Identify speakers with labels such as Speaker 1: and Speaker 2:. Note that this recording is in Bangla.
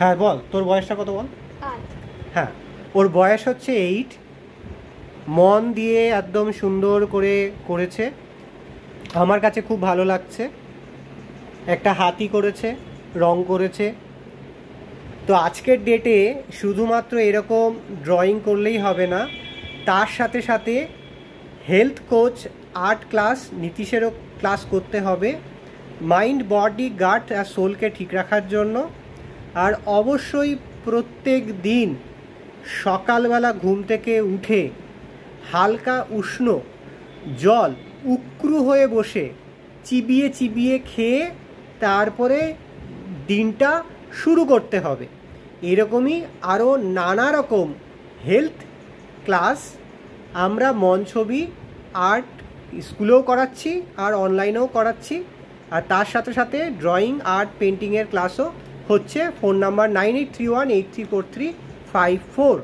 Speaker 1: হ্যাঁ বল, তোর বয়সটা কত বল। হ্যাঁ, ওর বয়স হচ্ছে 8। মন দিয়ে একদম সুন্দর করে করেছে, আমার কাছে খুব ভালো লাগছে। একটা হাতি করেছে, রং করেছে। তো আজকের ডেটে শুধুমাত্র এরকম ড্রয়িং করলেই হবে না, তার সাথে সাথে হেলথ কোচ, আর্ট ক্লাস, নীতিশেরও ক্লাস করতে হবে, মাইন্ড, বডি, গাট আর সোলকে ঠিক রাখার জন্য। আর অবশ্যই প্রত্যেক দিন সকালবেলা ঘুম থেকে উঠে হালকা উষ্ণ জল উক্রু হয়ে বসে চিবিয়ে চিবিয়ে খেয়ে তারপরে দিনটা শুরু করতে হবে। এরকমই আরও নানা রকম হেলথ ক্লাস আমরা মন ছবি আর্ট স্কুলেও করাচ্ছি আর অনলাইনেও করাচ্ছি। আর তার সাথে সাথে ড্রয়িং, আর্ট, পেন্টিংয়ের ক্লাসও হচ্ছে। Phone number 9831834354।